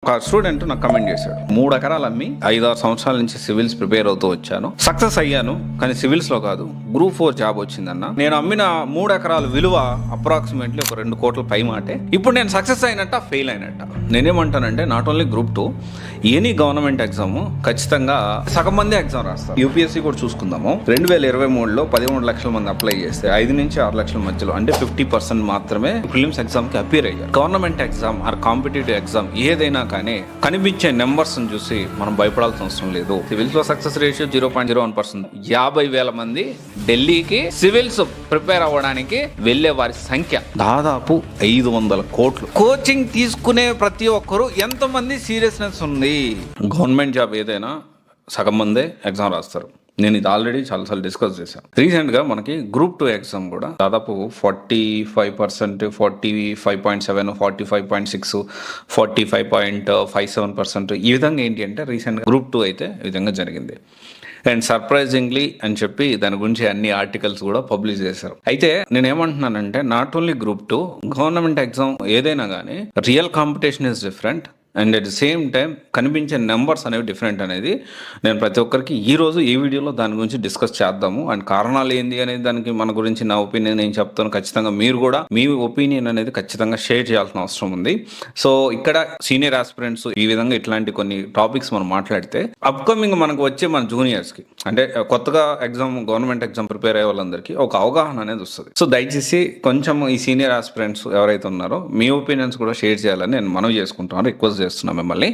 ఒక స్టూడెంట్ నాకు కమెంట్ చేశాడు, 3 ఎకరాలు అమ్మి 5-6 సంవత్సరాల నుంచి సివిల్స్ ప్రిపేర్ అవుతూ వచ్చాను, సక్సెస్ అయ్యాను, కానీ సివిల్స్ లో కాదు గ్రూప్ 4 జాబ్ వచ్చిందన్న. నేను అమ్మిన 3 ఎకరాల విలువ అప్రాక్సిమేట్లీ ఒక 2 కోట్ల పై మాటే. ఇప్పుడు నేను సక్సెస్ అయినట్ట ఫెయిల్ అయినట్ట? నేనేమంటానంటే not only group 2, any government exam ఖచ్చితంగా సగం మంది ఎగ్జామ్ రాస్తారు. యూపీఎస్సీ కూడా చూసుకుందాము, 2023లో 13 లక్షల మంది అప్లై చేస్తే 5 నుంచి 6 లక్షల మధ్యలో అంటే 50% మాత్రమే ప్రిలిమ్స్ ఎగ్జామ్ కి అపీర్ అయ్యారు. Government exam or competitive exam ఏదైనా కానీ కనిపించే నెంబర్స్ చూసి మనం భయపడాల్సిన అవసరం లేదు. సివిల్స్ లో సక్సెస్ రేషియో 0.01%. 50,000 మంది ఢిల్లీకి సివిల్స్ ప్రిపేర్ అవ్వడానికి వెళ్లే వారి సంఖ్య దాదాపు 500 కోట్లు. కోచింగ్ తీసుకునే ప్రతి ఒక్కరు ఎంతమంది సీరియస్నెస్ ఉంది? గవర్నమెంట్ జాబ్ ఏదైనా సగం మందే ఎగ్జామ్ రాస్తారు. నేను ఇది ఆల్రెడీ చాలాసార్లు డిస్కస్ చేశాను. రీసెంట్గా మనకి గ్రూప్ 2 ఎగ్జామ్ కూడా దాదాపు 45%, 45.7, 45.6, 45.57% ఈ విధంగా ఏంటి అంటే రీసెంట్గా గ్రూప్ 2 అయితే ఈ విధంగా జరిగింది. అండ్ సర్ప్రైజింగ్లీ అని చెప్పి దాని గురించి అన్ని ఆర్టికల్స్ కూడా పబ్లిష్ చేశారు. అయితే నేను ఏమంటున్నానంటే not only group 2, government exam ఏదైనా కానీ real competition is different and at the same time కనిపించే నెంబర్స్ అనేవి డిఫరెంట్ అనేది నేను ప్రతి ఒక్కరికి ఈరోజు ఈ వీడియోలో దాని గురించి డిస్కస్ చేద్దాము. అండ్ కారణాలు ఏంది అనేది దానికి మన గురించి నా ఒపీనియన్ నేను చెప్తాను. ఖచ్చితంగా మీరు కూడా మీ ఒపీనియన్ అనేది ఖచ్చితంగా షేర్ చేయాల్సిన అవసరం ఉంది. సో ఇక్కడ సీనియర్ ఆస్పిరెంట్స్ ఈ విధంగా ఇట్లాంటి కొన్ని టాపిక్స్ మనం మాట్లాడితే అప్కమింగ్ మనకు వచ్చే మన జూనియర్స్కి అంటే కొత్తగా గవర్నమెంట్ ఎగ్జామ్ ప్రిపేర్ అయ్యే వాళ్ళందరికీ ఒక అవగాహన అనేది వస్తుంది. సో దయచేసి కొంచెం ఈ సీనియర్ ఆస్పిరెంట్స్ ఎవరైతే ఉన్నారో మీ ఒపీనియన్స్ కూడా షేర్ చేయాలని నేను మనవి చేసుకుంటాను, రిక్వెస్ట్ చేస్తున్నాను మిమ్మల్ని.